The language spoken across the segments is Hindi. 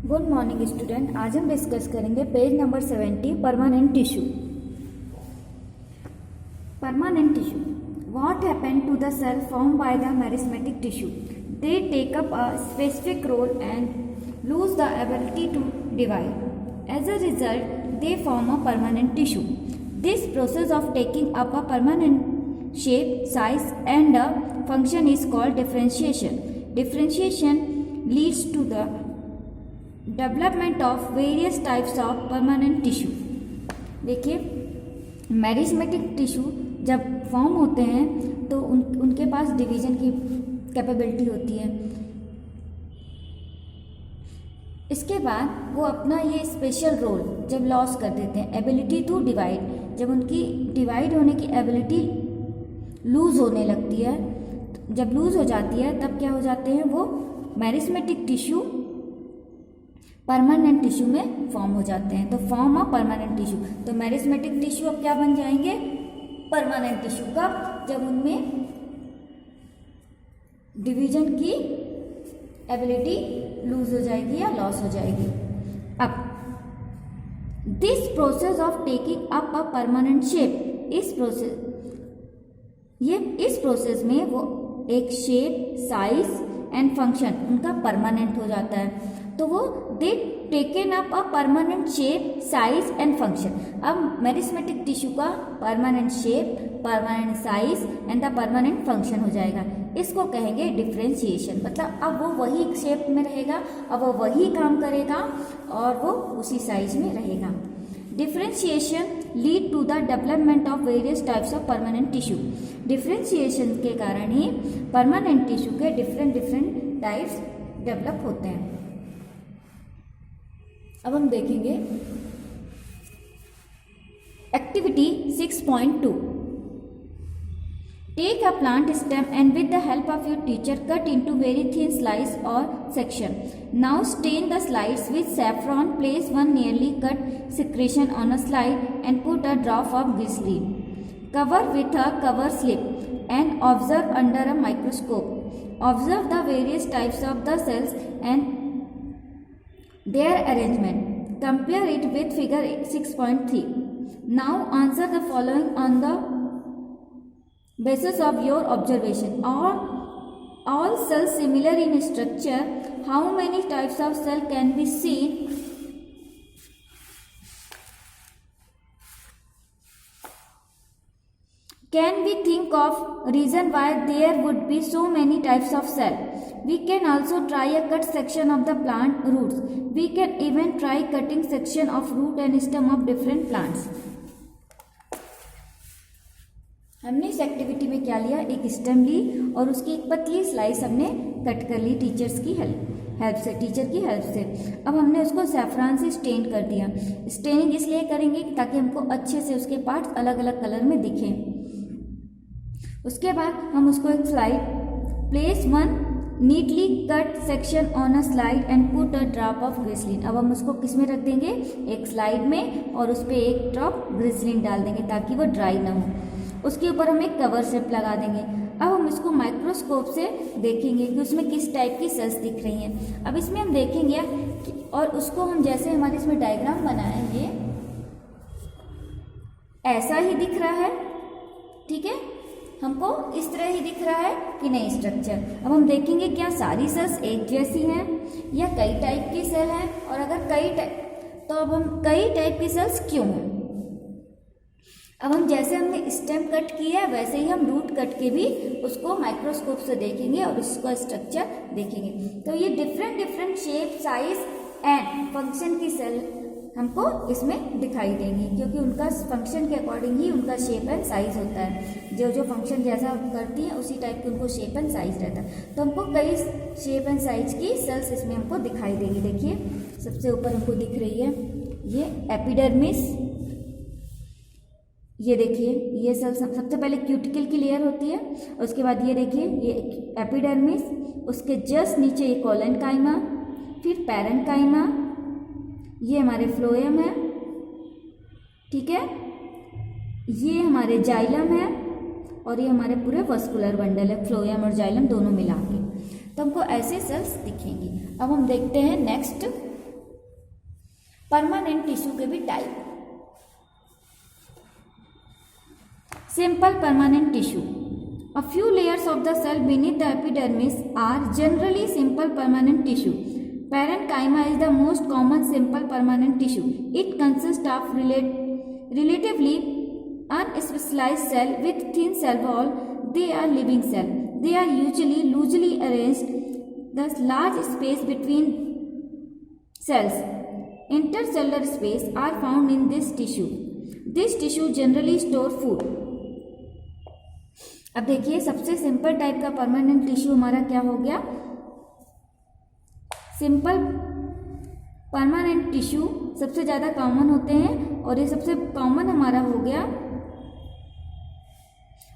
Good morning student. आज हम डिस्कस करेंगे page number 70 permanent tissue. Permanent tissue, what happen to the cell form by the meristematic tissue? They take up a specific role and lose the ability to divide. As a result they form a permanent tissue. This process of taking up a permanent shape, size and a function is called differentiation. Differentiation leads to the development of various types of permanent tissue. देखिए, मेरिस्मेटिक टिश्यू जब फॉर्म होते हैं तो उनके पास डिवीजन की कैपेबिलिटी होती है। इसके बाद वो अपना ये स्पेशल रोल जब लॉस कर देते हैं, एबिलिटी टू डिवाइड, जब उनकी डिवाइड होने की एबिलिटी लूज होने लगती है, जब लूज हो जाती है तब क्या हो जाते हैं, वो मेरिस्मेटिक टिश्यू परमानेंट टिश्यू में फॉर्म हो जाते हैं। तो फॉर्म ऑफ परमानेंट टिश्यू, तो मेरिस्मेटिक टिश्यू अब क्या बन जाएंगे, परमानेंट टिश्यू। कब? जब उनमें डिवीजन की एबिलिटी लूज हो जाएगी या लॉस हो जाएगी। अब this process of taking up a permanent shape, इस प्रोसेस में वो एक शेप, साइज एंड फंक्शन उनका परमानेंट हो जाता है। तो वो दे taken up a permanent shape, size and function. अब मेरिस्मेटिक टिश्यू का permanent shape, permanent size and the permanent function हो जाएगा। इसको कहेंगे डिफ्रेंशिएशन। मतलब अब वो वही शेप में रहेगा, अब वो वही काम करेगा और वो उसी साइज में रहेगा। Differentiation lead to the development of various types of permanent tissue. Differentiation के कारण ही परमानेंट टिश्यू के डिफरेंट टाइप्स डेवलप होते हैं। अब हम देखेंगे activity 6.2। Take a plant stem and with the help of your teacher cut into very thin slice or section. Now stain the slides with saffron. Place one nearly cut secretion on a slide and put a drop of glycerin. Cover with a cover slip and observe under a microscope. Observe the various types of the cells and their arrangement. Compare it with figure 6.3. Now answer the following on the basis of your observation. All cells similar in structure. How many types of cell can be seen? Can we think of reason why there would be so many types of cell? We can also try a cut section of the plant roots. We can even try cutting section of root and stem of different plants. हमने इस एक्टिविटी में क्या लिया, एक स्टेम ली और उसकी एक पतली स्लाइस हमने कट कर ली टीचर की हेल्प से। अब हमने उसको सैफरान से स्टेन कर दिया। स्टेनिंग इसलिए करेंगे ताकि हमको अच्छे से उसके पार्ट्स अलग अलग कलर में दिखें। उसके बाद हम उसको एक slide, place one neatly cut section on a slide and put a drop of glycerine. अब हम उसको किस में रख देंगे, एक स्लाइड में, और उस पर एक ड्रॉप ग्लिसरीन डाल देंगे ताकि वो ड्राई ना हो। उसके ऊपर हम एक कवर स्लिप लगा देंगे। अब हम इसको माइक्रोस्कोप से देखेंगे कि उसमें किस टाइप की सेल्स दिख रही हैं। अब इसमें हम देखेंगे और उसको हम जैसे हमारे इसमें डायग्राम बनाएंगे ऐसा ही दिख रहा है, ठीक है, हमको इस तरह ही दिख रहा है कि नहीं स्ट्रक्चर। अब हम देखेंगे क्या सारी सेल्स एक जैसी हैं या कई टाइप की सेल हैं, और अगर कई टाइप, तो अब हम कई टाइप की सेल्स क्यों हैं। अब हम जैसे हमने स्टेम कट किया है वैसे ही हम रूट कट के भी उसको माइक्रोस्कोप से देखेंगे और उसका स्ट्रक्चर देखेंगे। तो ये different shape, size and function की सेल हमको इसमें दिखाई देंगी, क्योंकि उनका फंक्शन के अकॉर्डिंग ही उनका शेप एंड साइज होता है। जो फंक्शन जैसा करती हैं उसी टाइप की उनको शेप एंड साइज रहता है। तो हमको कई शेप एंड साइज की सेल्स इसमें हमको दिखाई देगी। देखिए सबसे ऊपर हमको दिख रही है ये एपिडर्मिस। ये देखिए ये सेल सबसे पहले क्यूटिकल की लेयर होती है, उसके बाद ये देखिए ये एपिडर्मिस, उसके जस्ट नीचे ये कोलेनकाइमा, फिर पैरेन्काइमा, ये हमारे फ्लोएम है, ठीक है, ये हमारे जाइलम है और ये हमारे पूरे वस्कुलर बंडल है, फ्लोएम और जाइलम दोनों मिला के। तो हमको ऐसे सेल्स दिखेंगी। अब हम देखते हैं नेक्स्ट परमानेंट टिश्यू के भी type. Simple permanent tissue, a few layers of the cell beneath the epidermis are generally simple permanent tissue. Parenchyma is the most common simple permanent tissue. It consists of relatively unspecialized cell with thin cell wall. They are living cell. They are usually loosely arranged. The large space between cells, intercellular space, are found in this tissue. This tissue generally store food. अब देखिए सबसे सिंपल टाइप का परमानेंट टिश्यू हमारा क्या हो गया, सिंपल परमानेंट टिश्यू सबसे ज़्यादा कॉमन होते हैं और ये सबसे कॉमन हमारा हो गया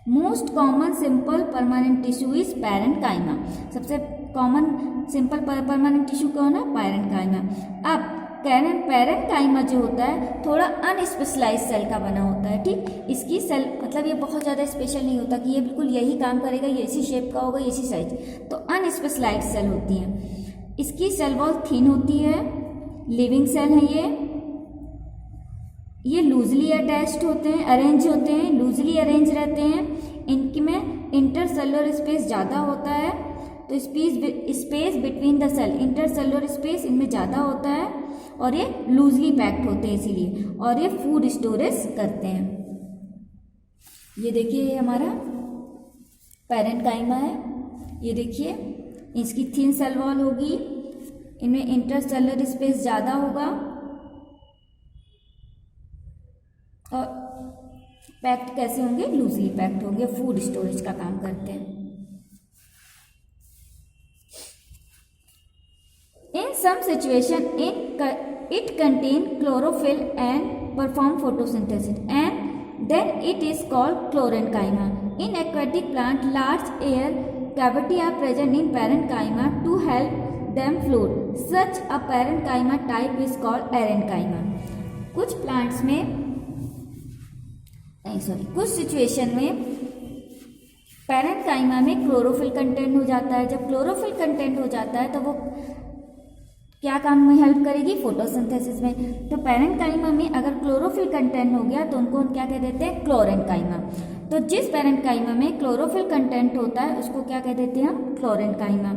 most common simple permanent tissue is parenchyma. सबसे कॉमन सिंपल परमानेंट टिश्यू कौन है, पैरेन्काइमा। अब पैरेन्काइमा जो होता है थोड़ा अनस्पेशलाइज सेल का बना होता है, ठीक। इसकी सेल मतलब ये बहुत ज़्यादा स्पेशल नहीं होता कि ये बिल्कुल यही काम करेगा, ये इसी शेप का होगा, इसी साइज, तो अनस्पेशलाइज सेल होती है। इसकी सेल वॉल थिन होती है, लिविंग सेल है ये लूजली अटैच्ड होते हैं, अरेंज होते हैं, लूजली अरेंज रहते हैं। इनमें इंटरसेलुलर स्पेस ज़्यादा होता है, तो space between the cell, intercellular space इनमें ज़्यादा होता है और ये लूजली पैक्ड होते हैं इसीलिए, और ये फूड स्टोरेज करते हैं। ये देखिए ये हमारा पैरेन्काइमा है, ये देखिए इसकी थिन सेल वॉल होगी, इनमें इंटरसेलुलर स्पेस ज़्यादा होगा और पैक्ड कैसे होंगे, लूजली पैक्ड होंगे, फूड स्टोरेज का काम करते हैं। In some situation, it contain chlorophyll and perform photosynthesis, and then it is called chlorenchyma. In aquatic plant, large air cavity are present in parenchyma to help them float. Such a parenchyma type is called arenchyma. कुछ प्लांट्स में कुछ सिचुएशन में पैरेन्काइमा में क्लोरोफिल कंटेंट हो जाता है। जब क्लोरोफिल कंटेंट हो जाता है तो वो क्या काम में हेल्प करेगी, फोटोसिंथेसिस में। तो पैरेन्काइमा में अगर क्लोरोफिल कंटेंट हो गया तो उनको हम क्या कह देते हैं, क्लोरेन्काइमा। तो जिस पैरेन्काइमा में क्लोरोफिल कंटेंट होता है उसको क्या कह देते हैं हम, क्लोरेन्काइमा।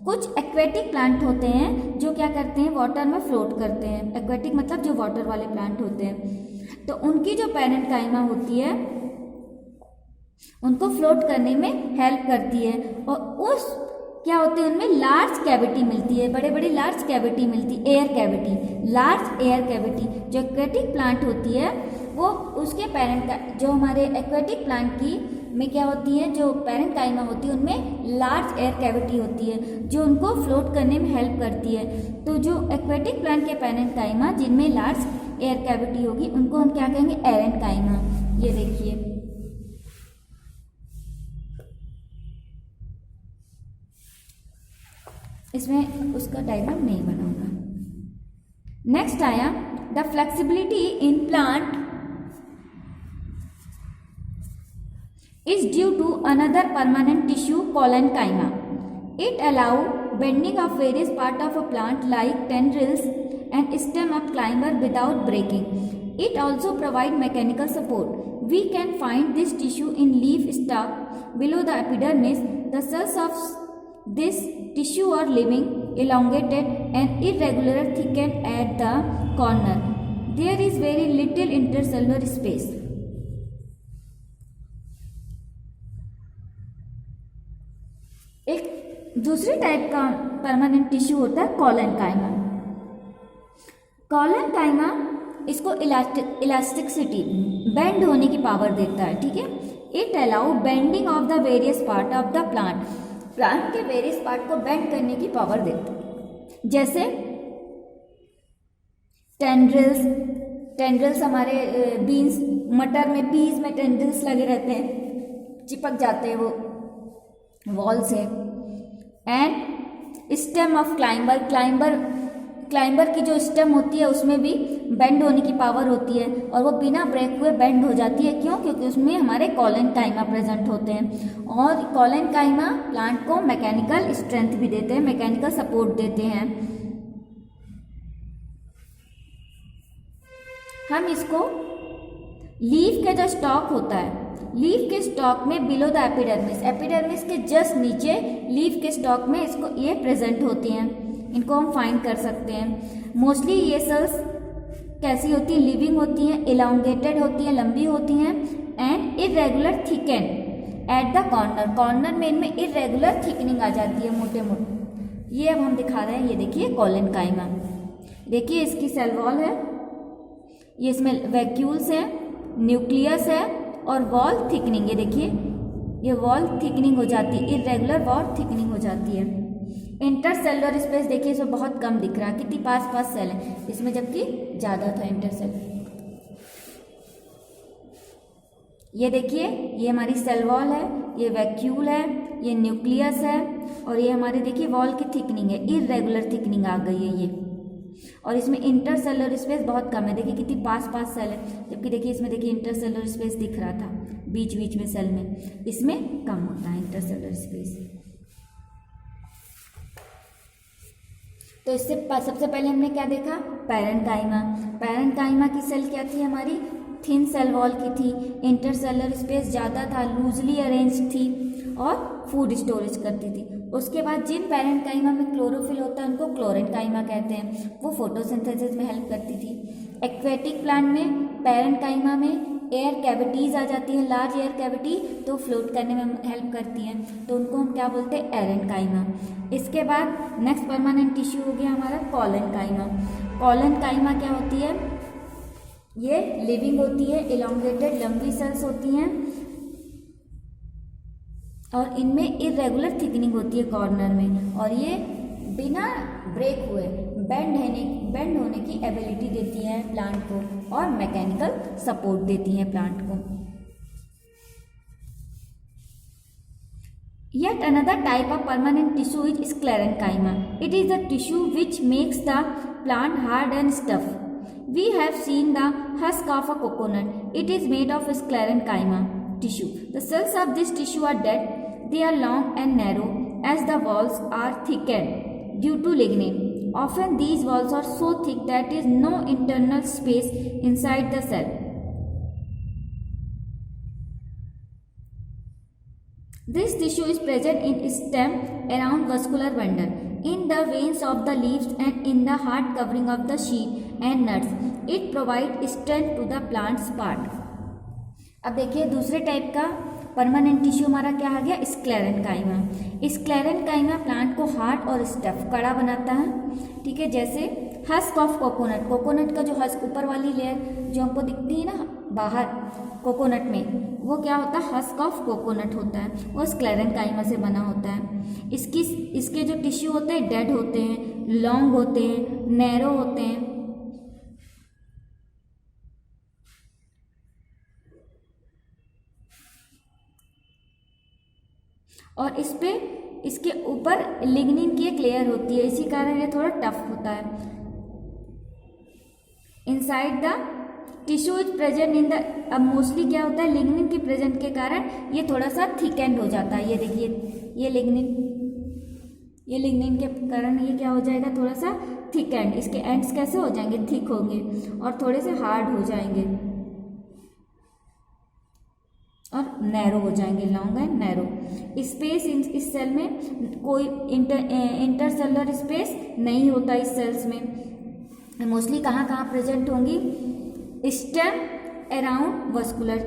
कुछ एक्वेटिक प्लांट होते हैं जो क्या करते हैं, वाटर में फ्लोट करते हैं। एक्वेटिक मतलब जो वाटर वाले प्लांट होते हैं, तो उनकी जो पैरेन्काइमा होती है उनको फ्लोट करने में हेल्प करती है, और उस क्या होते हैं उनमें लार्ज कैविटी मिलती है, बड़े बड़े लार्ज कैविटी मिलती है, air cavity, large air cavity. जो एक्वेटिक प्लांट होती है वो उसके जो हमारे एक्वेटिक प्लांट की में क्या होती है, जो पैरेन्काइमा होती है उनमें लार्ज एयर कैविटी होती है जो उनको फ्लोट करने में हेल्प करती है। तो जो एक्वेटिक प्लांट के पैरेन्काइमा जिनमें लार्ज एयर कैविटी होगी उनको हम क्या कहेंगे, एरेन्काइमा। ये देखिए इसमें उसका डायग्राम नहीं बनाऊंगा। नेक्स्ट आया the flexibility in plant is due to another permanent tissue parenchyma. It allow bending of various part of a plant like tendrils and stem of climber without breaking. It also provide mechanical support. We can find this tissue in leaf stalk below the epidermis. The cells of this tissue are living, elongated and irregular, thickened at the corner. There is very little intercellular space. एक दूसरी टाइप का परमानेंट टिश्यू होता है कॉलेनकाइमा। कॉलेनकाइमा इसको इलास्टिसिटी, बेंड होने की पावर देता है, ठीक है। It allow bending of the various part of the plant, plant के वेरियस पार्ट को बेंड करने की पावर देता है। जैसे टेंड्रिल्स हमारे बीन्स, मटर में, पीज में टेंड्रिल्स लगे रहते हैं, चिपक जाते हैं वो वॉल से। एंड स्टेम ऑफ क्लाइंबर की जो स्टेम होती है उसमें भी बेंड होने की पावर होती है और वो बिना ब्रेक हुए बेंड हो जाती है। क्यों? क्योंकि उसमें हमारे कॉलेनकाइमा प्रेजेंट होते हैं, और कॉलेनकाइमा प्लांट को मैकेनिकल स्ट्रेंथ भी देते हैं, मैकेनिकल सपोर्ट देते हैं। हम इसको लीफ के जो स्टॉक होता है, लीफ के स्टॉक में बिलो द एपिडर्मिस, एपिडर्मिस के जस्ट नीचे लीफ के स्टॉक में इसको ये प्रेजेंट होती हैं, इनको हम फाइंड कर सकते हैं। मोस्टली ये सेल्स कैसी होती हैं, लिविंग होती हैं, इलांगेटेड होती हैं, लंबी होती हैं, and irregular thicken at the corner, corner में इनमें इरेगुलर थिकनिंग आ जाती है, मोटे मोटे। ये अब हम दिखा रहे हैं, ये देखिए कोलेनकाइमा, देखिए इसकी सेल वॉल है, ये इसमें वैक्यूल्स हैं, न्यूक्लियस है और वॉल थिकनिंग, ये देखिए ये वॉल थिकनिंग हो जाती है, इरेगुलर वॉल थिकनिंग हो जाती है। इंटरसेलुलर स्पेस देखिए इसमें बहुत कम दिख रहा है, कितनी पास सेल है इसमें, जबकि ज़्यादा था इंटरसेल। ये देखिए ये हमारी सेल वॉल है, ये वैक्यूल है, ये न्यूक्लियस है और ये हमारे देखिए वॉल की थिकनिंग है, इरेगुलर थिकनिंग आ गई है ये। और इसमें इंटरसेलुलर स्पेस बहुत कम है, देखिए कितनी पास सेल है, जबकि देखिए इसमें देखिए इंटरसेलुलर स्पेस दिख रहा था बीच बीच में सेल में, इसमें कम होता है इंटरसेलुलर स्पेस। तो इससे सबसे पहले हमने क्या देखा, पैरेन्काइमा। पैरेन्काइमा की सेल क्या थी हमारी, थिन सेल वॉल की थी, इंटरसेलुलर स्पेस ज़्यादा था, लूजली अरेंज थी और फूड स्टोरेज करती थी। उसके बाद जिन पैरेन्काइमा में क्लोरोफिल होता है उनको क्लोरेन्काइमा कहते हैं, वो फोटोसिंथेसिस में हेल्प करती थी। एक्वेटिक प्लांट में पैरेन्काइमा में एयर कैविटीज़ आ जाती हैं, लार्ज एयर कैविटी, तो फ्लोट करने में हेल्प करती हैं, तो उनको हम क्या बोलते हैं, एरेन्काइमा। इसके बाद नेक्स्ट परमानेंट टिश्यू हो गया हमारा कोलेनकाइमा। कोलेनकाइमा क्या होती है, ये लिविंग होती है, इलांगेटेड लंबी सेल्स होती हैं और इनमें इरेगुलर थिकनिंग होती है कॉर्नर में, और ये बिना ब्रेक हुए बेंड होने की एबिलिटी देती हैं प्लांट को और मैकेनिकल सपोर्ट देती हैं प्लांट को। Yet another type of permanent tissue is sclerenchyma. It is the tissue which makes the plant hard and tough. We have seen the husk of a coconut. It is made of sclerenchyma tissue. The cells of this tissue are dead. They are long and narrow as the walls are thickened due to lignin. Often these walls are so thick that there is no internal space inside the cell. This tissue is present in stem around vascular bundle, in the veins of the leaves and in the hard covering of the sheath and nuts. It provides strength to the plant's part. अब देखिए दूसरे टाइप का परमानेंट टिश्यू हमारा क्या आ गया, स्क्लेरेन्काइमा। स्क्लेरेन्काइमा प्लांट को हार्ड और स्टफ कड़ा बनाता है, ठीक है। जैसे हस्क ऑफ कोकोनट, कोकोनट का जो हस्क ऊपर वाली लेयर जो हमको दिखती है ना बाहर कोकोनट में, वो क्या होता है, हस्क ऑफ कोकोनट होता है, वो स्क्लेरेन्काइमा से बना होता है। इसके जो टिश्यू होते हैं डेड होते हैं, लॉन्ग होते हैं, नैरो होते हैं, और इस पे इसके ऊपर लिग्निन की एक लेयर होती है, इसी कारण ये थोड़ा टफ होता है। Inside the tissue is present in the, अब मोस्टली क्या होता है, लिग्निन की प्रेजेंट के कारण ये थोड़ा सा थिकेंड हो जाता है। ये देखिए ये लिग्निन के कारण ये क्या हो जाएगा, थोड़ा सा थिकेंड। इसके एंड्स कैसे हो जाएंगे, थिक होंगे और थोड़े से हार्ड हो जाएंगे और नैरो हो जाएंगे, लॉन्ग एंड नैरो। स्पेस इस सेल में कोई इंटरसेलुलर स्पेस नहीं होता इस सेल्स में। मोस्टली कहाँ प्रेजेंट होंगी, स्टेम अराउंड वस्कुलर,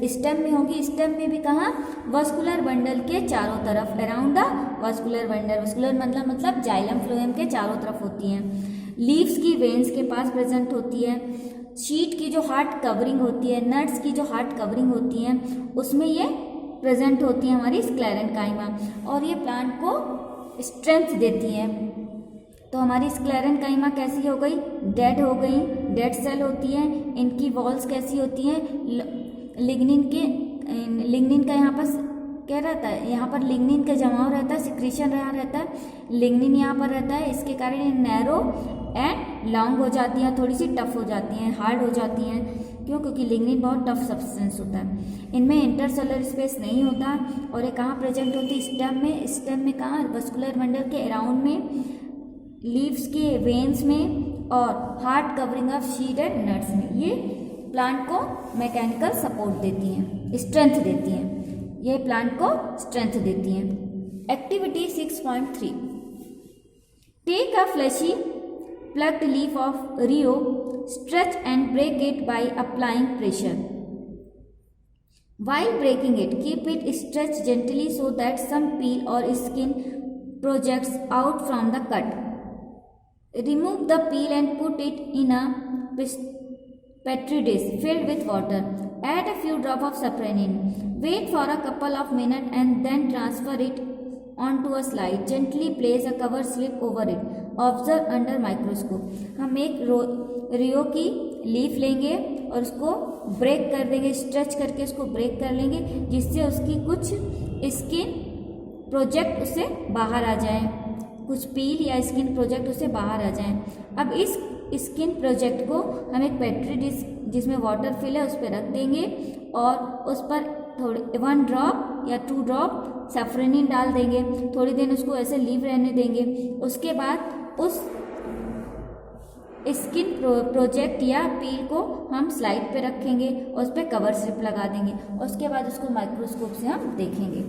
स्टेम में होगी, स्टेम में भी कहाँ, वस्कुलर बंडल के चारों तरफ, around the vascular bundle, vascular मतलब जाइलम फ्लोएम के चारों तरफ होती हैं। लीव्स की वेन्स के पास प्रेजेंट होती है। शीट की जो हार्ड कवरिंग होती है, नट्स की जो हार्ड कवरिंग होती है, उसमें ये प्रेजेंट होती है हमारी स्क्लेरेन्काइमा, और ये प्लांट को स्ट्रेंथ देती है। तो हमारी स्क्लेरेन्काइमा कैसी हो गई, डेड हो गई, डेड सेल होती है। इनकी वॉल्स कैसी होती हैं, लिग्निन का यहाँ पर क्या रहता है, यहाँ पर लिग्निन का जमाव रहता है, सिक्रीशन रहा रहता है, लिग्निन यहाँ पर रहता है, इसके कारण ये नैरो एंड लॉन्ग हो जाती हैं, थोड़ी सी टफ हो जाती हैं, हार्ड हो जाती हैं। क्यों, क्योंकि लिग्निन बहुत टफ सब्सटेंस होता है। इनमें इंटरसेलुलर स्पेस नहीं होता और ये कहाँ प्रेजेंट होती है, स्टेम में कहाँ, वस्कुलर बंडल के अराउंड में, लीव्स के वेन्स में और hard covering of seed and nuts में। ये प्लांट को मैकेनिकल सपोर्ट देती हैं, स्ट्रेंथ देती हैं, ये प्लांट को स्ट्रेंथ देती हैं। Activity 6.3 take a freshly plucked leaf of Rio, stretch and break it by applying pressure. While breaking it, keep it stretched gently so that some peel or skin projects out from the cut. Remove the peel and put it in a petri dish filled with water. Add a few drops of safranin. Wait for a couple of minutes and then transfer it onto a slide. Gently place a cover slip over it. Observe under microscope. हम एक रियो की लीफ लेंगे और उसको ब्रेक कर देंगे, स्ट्रेच करके उसको ब्रेक कर लेंगे, जिससे उसकी कुछ स्किन प्रोजेक्ट उससे बाहर आ जाए, कुछ पील या स्किन प्रोजेक्ट उससे बाहर आ जाए। अब इस स्किन प्रोजेक्ट को हम एक पेट्री डिश जिसमें वाटर फिल है उस पर रख देंगे और उस पर थोड़ी 1 ड्रॉप या 2 ड्रॉप सैफ्रोनिन डाल देंगे। थोड़ी देर उसको ऐसे लीव रहने देंगे। उसके बाद उस स्किन प्रोजेक्ट या पील को हम स्लाइड पे रखेंगे और उस पर कवर स्लिप लगा देंगे। उसके बाद उसको माइक्रोस्कोप से हम देखेंगे।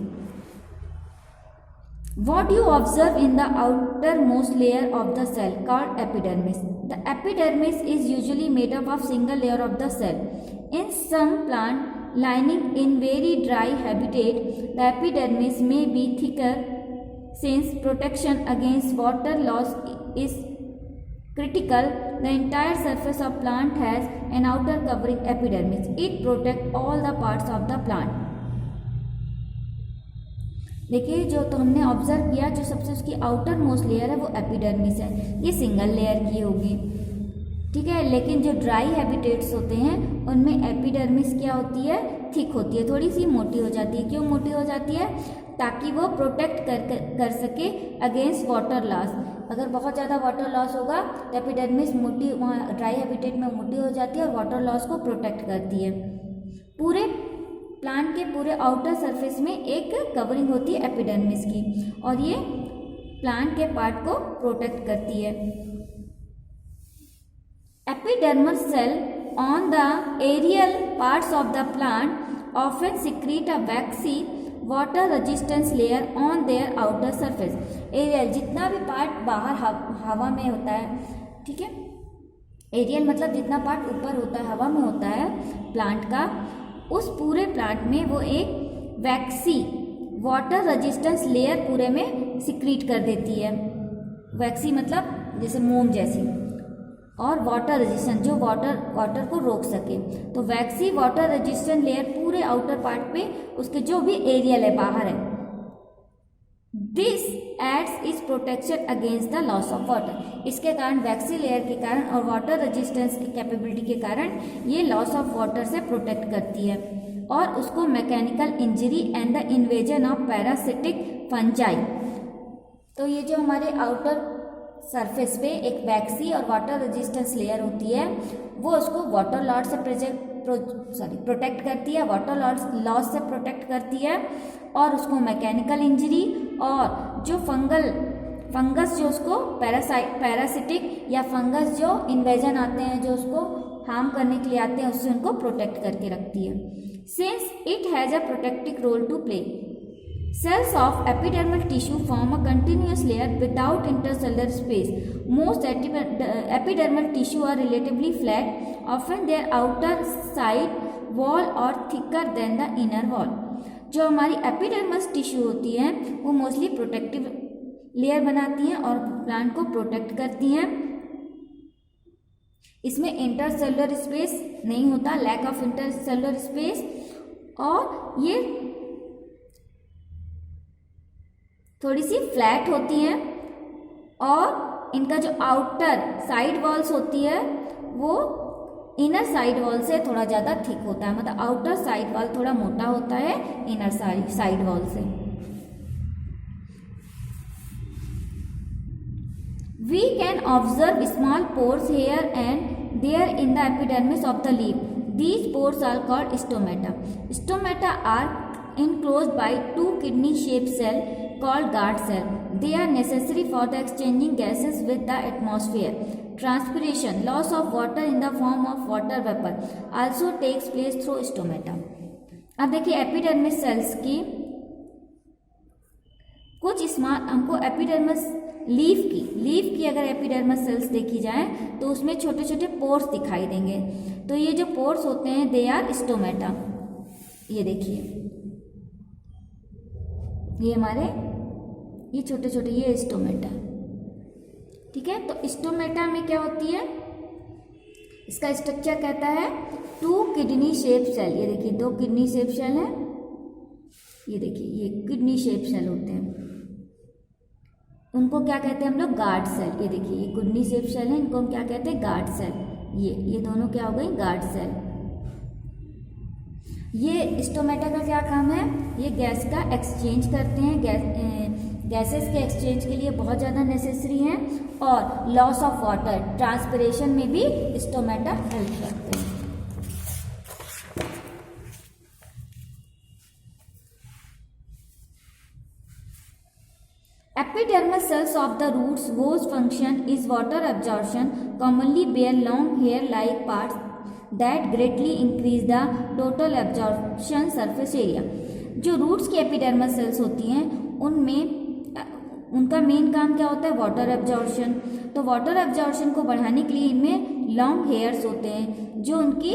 What you observe in the outermost layer of the cell called epidermis. The epidermis is usually made up of single layer of the cell. In some plant lining in very dry habitat, the epidermis may be thicker since protection against water loss is critical. The entire surface of plant has an outer covering epidermis. It protects all the parts of the plant. देखिए जो तो हमने ऑब्जर्व किया, जो सबसे उसकी आउटर मोस्ट लेयर है वो एपिडर्मिस है। ये सिंगल लेयर की होगी, ठीक है। लेकिन जो ड्राई हैबिटेट्स होते हैं उनमें एपिडर्मिस क्या होती है, थिक होती है, थोड़ी सी मोटी हो जाती है। क्यों मोटी हो जाती है? ताकि वो प्रोटेक्ट कर सके अगेंस्ट वाटर लॉस। अगर बहुत ज़्यादा वाटर लॉस होगा तो एपिडर्मिस मोटी, वहाँ ड्राई हैबिटेट में मोटी हो जाती है और वाटर लॉस को प्रोटेक्ट करती है। पूरे प्लांट के पूरे आउटर सरफेस में एक कवरिंग होती है एपिडर्मिस की और ये प्लांट के पार्ट को प्रोटेक्ट करती है। Epidermal cell on the aerial parts of the plant often secrete a waxy water resistance layer on their outer surface. Aerial जितना भी पार्ट बाहर हवा में होता है, ठीक है। एरियल मतलब जितना पार्ट ऊपर होता है, हवा में होता है प्लांट का, उस पूरे प्लांट में वो एक वैक्सी वाटर रेजिस्टेंस लेयर पूरे में सिक्रीट कर देती है। वैक्सी मतलब जैसे मोम जैसी, और वाटर रेजिस्टेंस जो वाटर को रोक सके। तो वैक्सी वाटर रेजिस्टेंस लेयर पूरे आउटर पार्ट पे उसके जो भी एरियल है बाहर है, this aids is protection against the loss of water. इसके कारण वैक्सी लेयर के कारण और वाटर रेजिस्टेंस की कैपेबिलिटी के कारण ये लॉस ऑफ वाटर से प्रोटेक्ट करती है और उसको mechanical injury and the invasion of parasitic fungi. तो ये जो हमारे आउटर सरफेस पे एक वैक्सी और वाटर रेजिस्टेंस लेयर होती है वो उसको वाटर लॉस से प्रोटेक्ट करती है, वाटर लॉस से प्रोटेक्ट करती है और उसको मैकेनिकल इंजरी और जो फंगस जो उसको पैरासिटिक या फंगस जो इन्वेजन आते हैं जो उसको हार्म करने के लिए आते हैं उससे उनको प्रोटेक्ट करके रखती है। Since it has a protective role to play, cells of epidermal tissue form a continuous layer without intercellular space. Most epidermal tissue are relatively flat, often their outer side wall are thicker than the inner wall. जो हमारी एपिडर्मस टिश्यू होती है वो मोस्टली प्रोटेक्टिव लेयर बनाती हैं और प्लांट को प्रोटेक्ट करती हैं। इसमें इंटरसेलुलर स्पेस नहीं होता, लैक ऑफ इंटरसेलुलर स्पेस, और ये थोड़ी सी फ्लैट होती हैं और इनका जो आउटर साइड वॉल्स होती है वो इनर साइड वॉल से थोड़ा ज़्यादा थिक होता है। मतलब आउटर साइड वॉल थोड़ा मोटा होता है इनर साइड वॉल से। We can observe small pores here and there in the epidermis of the leaf. These pores are called stomata. Stomata are enclosed by two kidney-shaped cells called guard cell. They are necessary for the exchanging gases with the atmosphere. Transpiration, loss of water in the form of water vapour also takes place through stomata. अब देखिए एपिडर्मिस सेल्स की कुछ स्मॉल, हमको एपिडर्मिस लीफ की अगर एपिडर्मिस सेल्स देखी जाए तो उसमें छोटे छोटे पोर्स दिखाई देंगे। तो ये जो पोर्स होते हैं दे आर स्टोमेटा। ये देखिए ये हमारे ये छोटे छोटे ये स्टोमेटा, ठीक है। तो स्टोमेटा में क्या होती है, इसका स्ट्रक्चर कहता है 2 किडनी शेप सेल। ये देखिए 2 किडनी शेप सेल है, ये देखिए ये किडनी शेप सेल होते हैं, उनको क्या कहते हैं हम लोग, गार्ड सेल। ये देखिए ये किडनी शेप सेल है, इनको हम क्या कहते हैं, गार्ड सेल। ये दोनों क्या हो गई, गार्ड सेल। ये स्टोमेटा का क्या काम है, ये गैस का एक्सचेंज करते हैं, गैसेस के एक्सचेंज के लिए बहुत ज़्यादा नेसेसरी हैं, और लॉस ऑफ वाटर, ट्रांसपिरेशन में भी स्टोमेटा हेल्प करते हैं। Epidermal cells of the roots whose function is water absorption commonly bear long hair-like parts that greatly increase the total absorption surface area। जो रूट्स की एपिडर्मल सेल्स होती हैं उनमें उनका मेन काम क्या होता है, वाटर एब्जॉर्प्शन। तो वाटर एब्जॉर्प्शन को बढ़ाने के लिए इनमें लॉन्ग हेयर्स होते हैं जो उनकी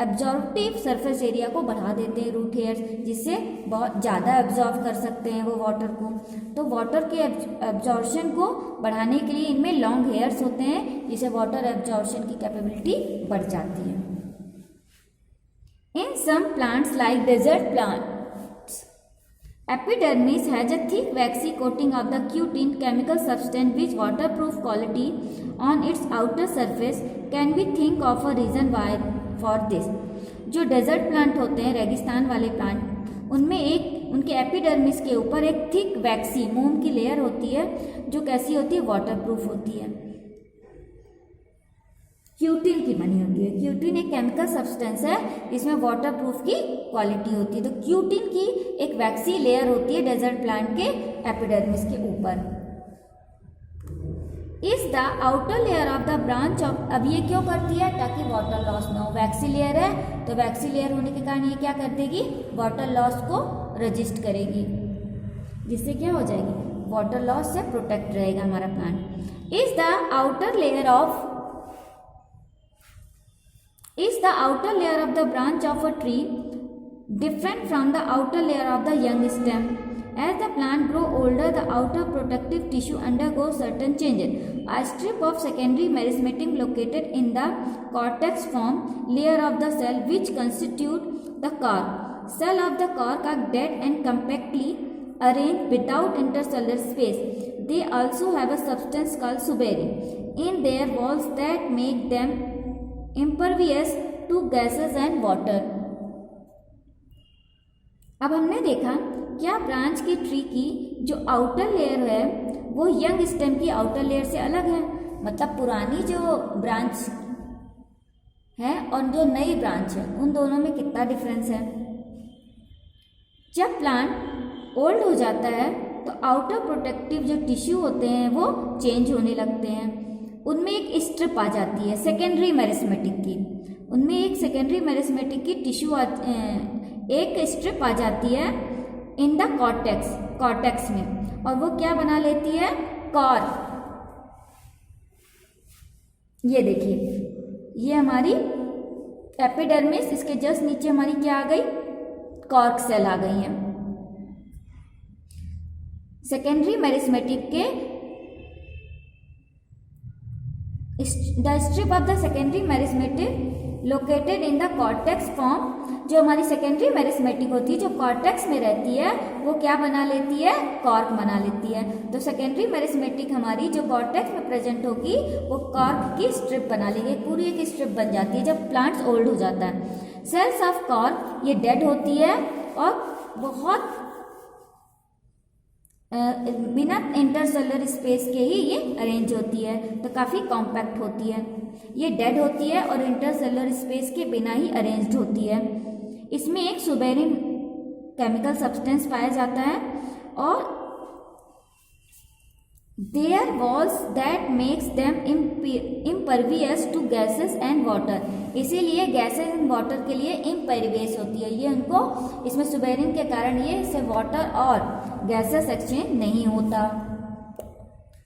एब्जॉर्प्टिव सरफेस एरिया को बढ़ा देते हैं, रूट हेयर्स, जिससे बहुत ज़्यादा एब्जॉर्ब कर सकते हैं वो वाटर को। तो वाटर के एब्जॉर्प्शन को बढ़ाने के लिए इनमें लॉन्ग हेयर्स होते हैं, जिससे वाटर एब्जॉर्प्शन की कैपेबिलिटी बढ़ जाती है। In some plants like desert plants, epidermis has a thick waxy coating of the cutin chemical substance which waterproof quality on its outer surface. Can be think of a reason why for this. जो डेजर्ट प्लांट होते हैं, रेगिस्तान वाले प्लांट, उनमें एक उनके एपिडर्मिस के ऊपर एक थिक वैक्सी मोम की लेयर होती है जो कैसी होती है, वाटरप्रूफ होती है, क्यूटिन की बनी होती है। क्यूटिन एक केमिकल सब्सटेंस है इसमें वाटरप्रूफ की क्वालिटी होती है। तो क्यूटिन की एक वैक्सी लेयर होती है डेजर्ट प्लांट के एपिडर्मिस के ऊपर। Is the outer layer of the branch of, अब ये क्यों करती है, ताकि वाटर लॉस ना हो। वैक्सी लेयर है तो वैक्सी लेयर होने के कारण ये क्या कर देगी, वाटर लॉस को रजिस्ट करेगी, जिससे क्या हो जाएगी, वाटर लॉस से प्रोटेक्ट रहेगा हमारा plant. Is the outer layer of the branch of a tree different from the outer layer of the young stem. As the plant grow older, the outer protective tissue undergoes certain changes. A strip of secondary meristematic located in the cortex form layer of the cell which constitute the cork. Cell of the cork are dead and compactly arranged without intercellular space. They also have a substance called suberin in their walls that make them impervious to gases and water. अब हमने देखा क्या ब्रांच की ट्री की जो आउटर लेयर है वो यंग स्टेम की आउटर लेयर से अलग है। मतलब पुरानी जो ब्रांच है और जो नई ब्रांच है उन दोनों में कितना डिफरेंस है। जब प्लांट ओल्ड हो जाता है तो आउटर प्रोटेक्टिव जो टिश्यू होते हैं वो चेंज होने लगते हैं, उनमें एक स्ट्रिप आ जाती है सेकेंडरी मेरिस्मेटिक की, उनमें एक सेकेंडरी मेरिस्मेटिक की टिश्यू एक स्ट्रिप आ जाती है इन द कॉर्टेक्स में, और वो क्या बना लेती है, कॉर्क। ये देखिए ये हमारी एपिडर्मिस, इसके जस्ट नीचे हमारी क्या आ गई, कॉर्क सेल आ गई है। सेकेंडरी मेरिस्मेटिक के the strip of the secondary meristematic located in the cortex form, जो हमारी सेकेंडरी मेरिस्मेटिक होती है जो कॉर्टेक्स में रहती है वो क्या बना लेती है, कॉर्क बना लेती है। तो सेकेंडरी मेरिस्मेटिक हमारी जो कॉर्टेक्स में प्रेजेंट होगी वो कॉर्क की स्ट्रिप बना लेगी, पूरी एक स्ट्रिप बन जाती है जब प्लांट्स ओल्ड हो जाता है। सेल्स ऑफ कॉर्क ये डेड होती है और बहुत बिना इंटरसेलुलर स्पेस के ही ये अरेंज होती है, तो काफ़ी कॉम्पैक्ट होती है। ये डेड होती है और इंटरसेलुलर स्पेस के बिना ही अरेंज्ड होती है। इसमें एक सुबेरिन केमिकल सब्सटेंस पाया जाता है और their walls that makes them impervious to gases and water, इसीलिए गैसेस एंड वाटर के लिए इम्परवियस होती है, ये उनको इसमें सुबेरिन के कारण ये इससे वाटर और गैसेस एक्सचेंज नहीं होता।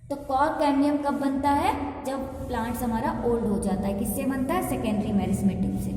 तो कॉर्क कैम्बियम कब बनता है? जब प्लांट्स हमारा ओल्ड हो जाता है। किससे बनता है? सेकेंडरी मेरिस्मेटिक से।